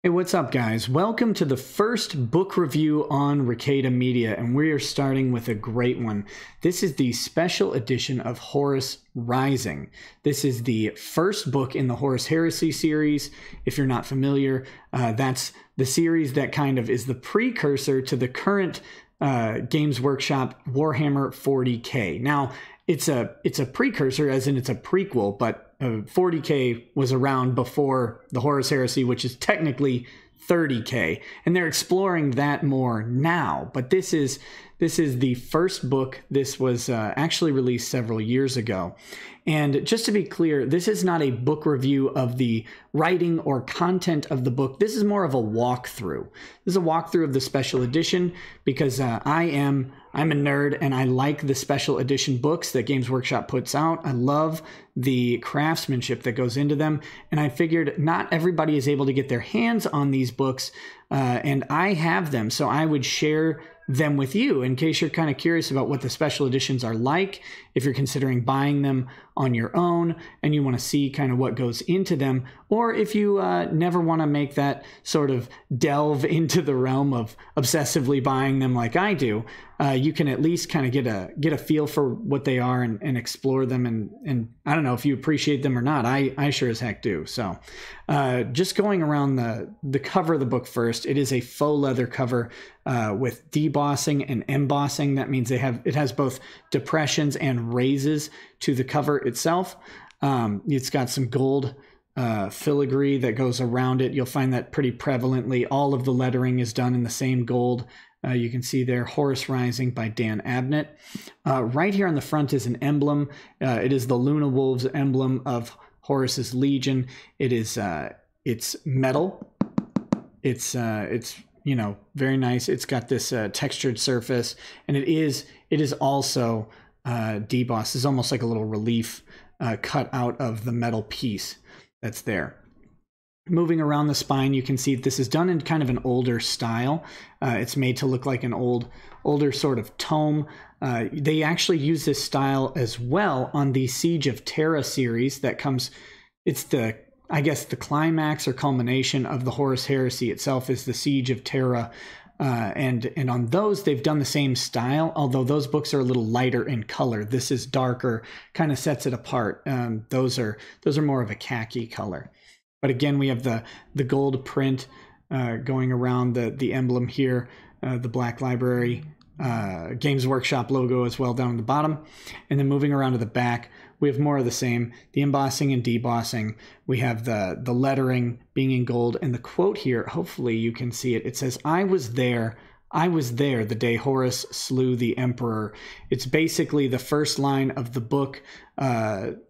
Hey, what's up, guys? Welcome to the first book review on Rekieta Media, and we are starting with a great one. This is the special edition of Horus Rising. This is the first book in the Horus Heresy series. If you're not familiar, that's the series that kind of is the precursor to the current Games Workshop Warhammer 40K. Now, it's a precursor, as in it's a prequel, but 40K was around before the Horus Heresy, which is technically 30K, and they're exploring that more now. But this is the first book. This was actually released several years ago. And just to be clear, this is not a book review of the writing or content of the book. This is more of a walkthrough. This is a walkthrough of the special edition because I'm a nerd and I like the special edition books that Games Workshop puts out. I love the craftsmanship that goes into them. And I figured not everybody is able to get their hands on these books, and I have them. So I would share them with you in case you're kind of curious about what the special editions are like, if you're considering buying them on your own and you want to see kind of what goes into them, or if you never want to make that sort of delve into the realm of obsessively buying them like I do. You can at least kind of get a feel for what they are and explore them, and I don't know if you appreciate them or not. I sure as heck do. So just going around the cover of the book first, it is a faux leather cover with debossing and embossing. That means it has both depressions and raises to the cover itself. It's got some gold filigree that goes around it. You'll find that pretty prevalently. All of the lettering is done in the same gold. You can see there, Horus Rising by Dan Abnett. Right here on the front is an emblem. It is the Luna Wolves emblem of Horus's Legion. It is it's metal. It's very nice. It's got this textured surface, and it is also debossed. It's almost like a little relief cut out of the metal piece that's there. Moving around the spine, you can see this is done in kind of an older style. It's made to look like an older sort of tome. They actually use this style as well on the Siege of Terra series that comes. It's I guess the climax or culmination of the Horus Heresy itself is the Siege of Terra. And on those, they've done the same style, although those books are a little lighter in color. This is darker, kind of sets it apart. Those are more of a khaki color. But again, we have the gold print going around the emblem here, the Black Library Games Workshop logo as well down at the bottom. And then moving around to the back, we have more of the same, the embossing and debossing. We have the lettering being in gold, and the quote here, hopefully you can see it. It says, I was there the day Horus slew the Emperor. It's basically the first line of the book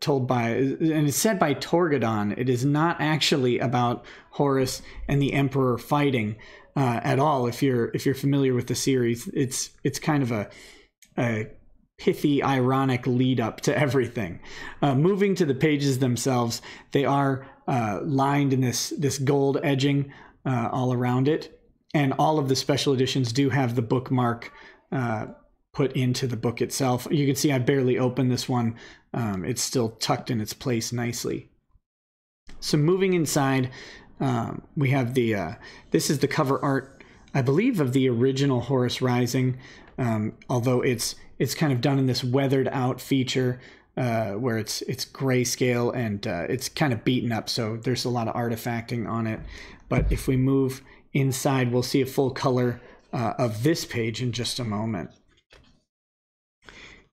told by, and it's said by Torgadon. It is not actually about Horus and the Emperor fighting at all. If you're familiar with the series, it's kind of a pithy, ironic lead up to everything. Moving to the pages themselves, they are lined in this gold edging all around it. And all of the special editions do have the bookmark put into the book itself. You can see I barely opened this one. It's still tucked in its place nicely. So moving inside, we have this is the cover art, I believe, of the original Horus Rising, although it's kind of done in this weathered out feature where it's grayscale and it's kind of beaten up, so there's a lot of artifacting on it. But if we move inside, we'll see a full color of this page in just a moment.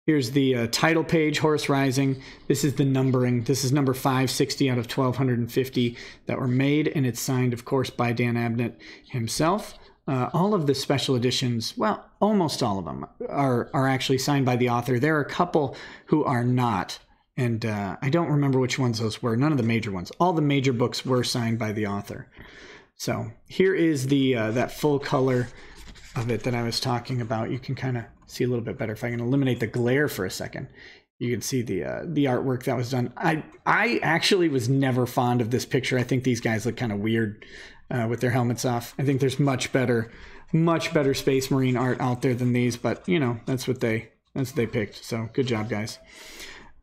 Here's the title page, Horus Rising. This is the numbering. This is number 560 out of 1250 that were made, and it's signed, of course, by Dan Abnett himself. All of the special editions, well, almost all of them are actually signed by the author. There are a couple who are not, and I don't remember which ones those were. None of the major ones. All the major books were signed by the author. So here is that full color of it that I was talking about. You can kind of see a little bit better. If I can eliminate the glare for a second, you can see the artwork that was done. I actually was never fond of this picture. I think these guys look kind of weird with their helmets off. I think there's much better Space Marine art out there than these, but you know, that's what they picked. So good job, guys.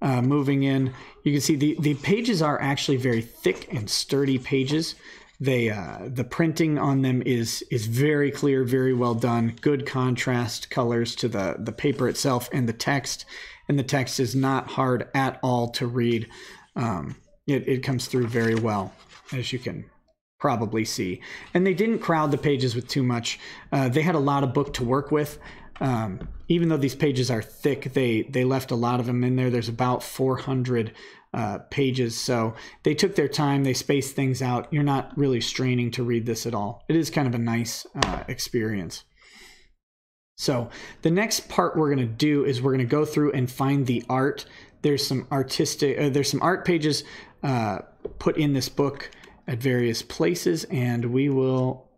Moving in, you can see the pages are actually very thick and sturdy pages. The printing on them is very clear, very well done. Good contrast colors to the paper itself and the text. And the text is not hard at all to read. It comes through very well, as you can probably see. And they didn't crowd the pages with too much. They had a lot of book to work with. Even though these pages are thick, they left a lot of them in there. There's about 400 pages, so they took their time. They spaced things out. You're not really straining to read this at all. It is kind of a nice experience. So the next part we're going to do is we're going to go through and find the art. There's some there's some art pages put in this book at various places, and we will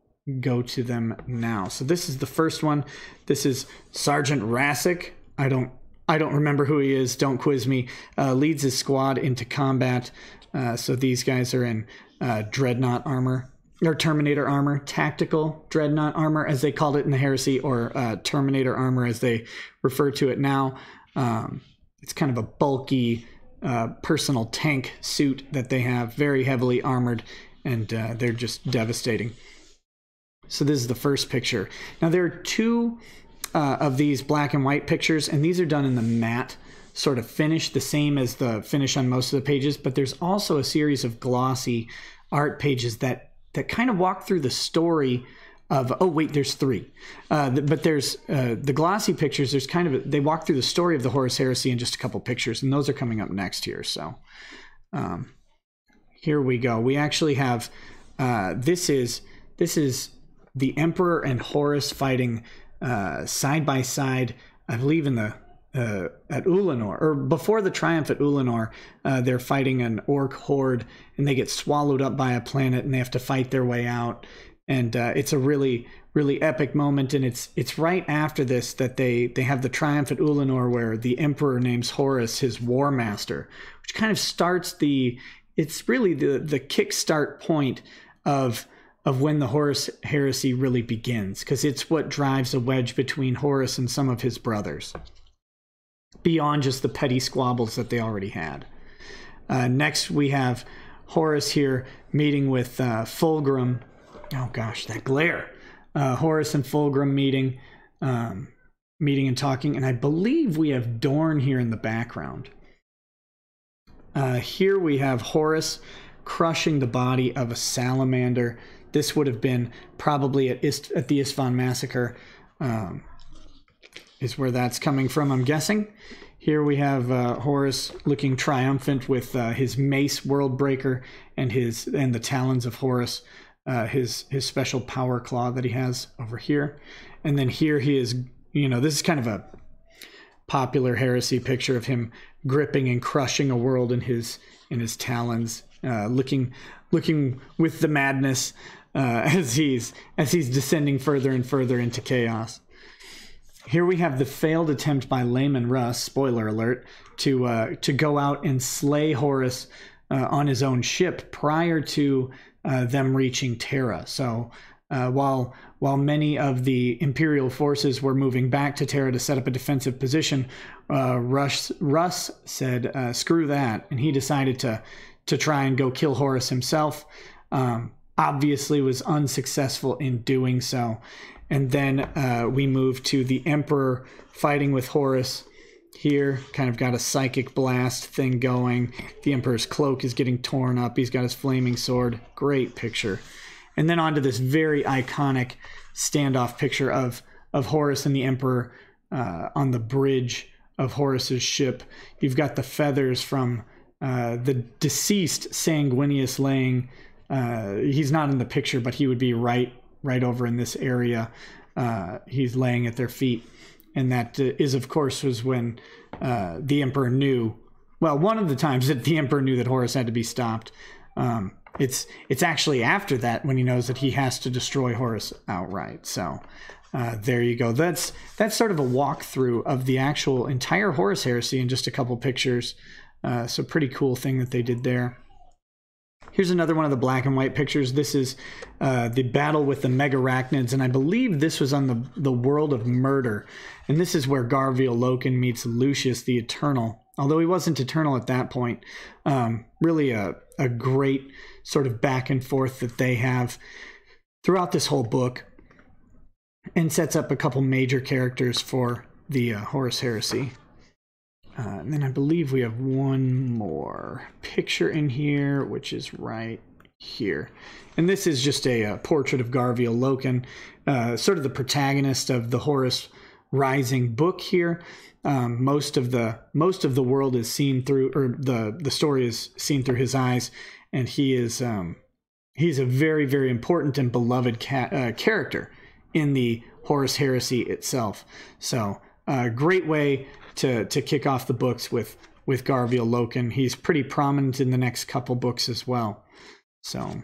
go to them now. So this is the first one. This is Sergeant Rassick. I don't remember who he is. Don't quiz me. Leads his squad into combat. So these guys are in dreadnought armor, or Terminator armor, tactical dreadnought armor, as they called it in the Heresy, or Terminator armor as they refer to it now. It's kind of a bulky personal tank suit that they have, very heavily armored, and they're just devastating. So this is the first picture. Now there are two of these black and white pictures, and these are done in the matte sort of finish, the same as the finish on most of the pages, but there's also a series of glossy art pages that kind of walk through the story of, oh wait, there's three. But there's the glossy pictures, there's kind of, they walk through the story of the Horus Heresy in just a couple pictures, and those are coming up next here. So here we go. We actually have, this is the Emperor and Horus fighting side by side, I believe in the at Ulanor, or before the triumph at Ulanor. They're fighting an orc horde, and they get swallowed up by a planet, and they have to fight their way out. And it's a really epic moment, and it's right after this that they have the triumph at Ulanor, where the Emperor names Horus his War Master, which kind of starts it's really the kickstart point of when the Horus Heresy really begins, because it's what drives a wedge between Horus and some of his brothers, beyond just the petty squabbles that they already had. Next, we have Horus here meeting with Fulgrim. Oh gosh, that glare. Horus and Fulgrim meeting and talking, and I believe we have Dorn here in the background. Here we have Horus crushing the body of a salamander. This would have been probably at the Isfahan massacre, is where that's coming from, I'm guessing. Here we have Horus looking triumphant with his mace Worldbreaker and the talons of Horus, his special power claw that he has over here. And then here he is, this is kind of a popular Heresy picture of him gripping and crushing a world in his talons, looking with the madness as he's descending further and further into chaos. Here we have the failed attempt by Layman Russ, spoiler alert, to go out and slay Horus on his own ship prior to them reaching Terra. So while many of the Imperial forces were moving back to Terra to set up a defensive position, Russ said, screw that, and he decided to try and go kill Horus himself. Obviously was unsuccessful in doing so. And then we move to the Emperor fighting with Horus. Here, kind of got a psychic blast thing going. The Emperor's cloak is getting torn up. He's got his flaming sword. Great picture. And then onto this very iconic standoff picture of Horus and the Emperor on the bridge of Horus's ship. You've got the feathers from the deceased Sanguinius laying. He's not in the picture, but he would be right over in this area. He's laying at their feet. And that is, of course, was when the Emperor knew, well, one of the times that the Emperor knew that Horus had to be stopped. It's actually after that when he knows that he has to destroy Horus outright. So there you go. That's sort of a walkthrough of the actual entire Horus Heresy in just a couple pictures. So pretty cool thing that they did there. Here's another one of the black and white pictures. This is the battle with the Megarachnids, and I believe this was on the World of Murder. And this is where Garviel Loken meets Lucius the Eternal although he wasn't eternal at that point. Really a great sort of back and forth that they have throughout this whole book, and sets up a couple major characters for the Horus heresy. And then I believe we have one more picture in here, which is right here. And this is just a portrait of Garviel Loken, sort of the protagonist of the Horus Rising book here. Most of the world is seen through, or the story is seen through his eyes, and he is he's a very, very important and beloved character in the Horus heresy itself. So a great way to kick off the books with Garviel Loken. He's pretty prominent in the next couple books as well. So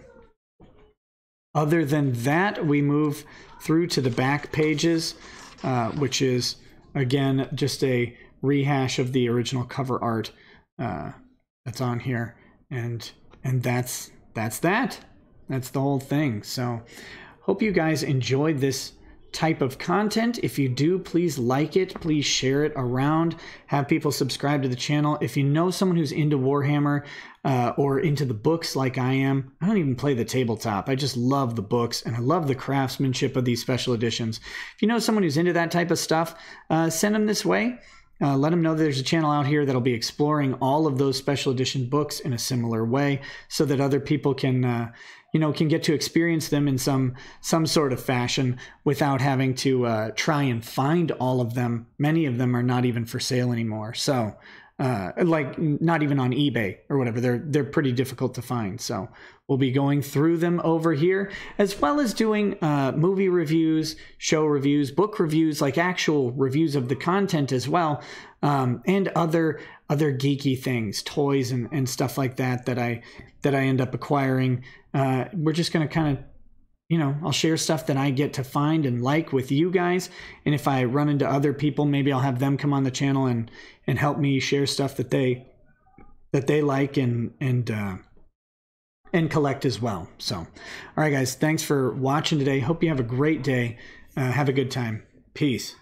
other than that, we move through to the back pages, which is again just a rehash of the original cover art that's on here, and that's that. That's the whole thing. So hope you guys enjoyed this type of content. If you do, please like it, please share it around, have people subscribe to the channel. If you know someone who's into Warhammer or into the books like I am, I don't even play the tabletop, I just love the books, and I love the craftsmanship of these special editions. If you know someone who's into that type of stuff, send them this way. Let them know there's a channel out here that'll be exploring all of those special edition books in a similar way, so that other people can can get to experience them in some sort of fashion without having to try and find all of them. Many of them are not even for sale anymore. So like not even on eBay or whatever. They're pretty difficult to find. So we'll be going through them over here, as well as doing movie reviews, show reviews, book reviews, like actual reviews of the content as well, and other geeky things, toys and stuff like that I end up acquiring. We're just going to kind of, I'll share stuff that I get to find and like with you guys. And if I run into other people, maybe I'll have them come on the channel and help me share stuff that they like and collect as well. So, all right, guys, thanks for watching today. Hope you have a great day. Have a good time. Peace.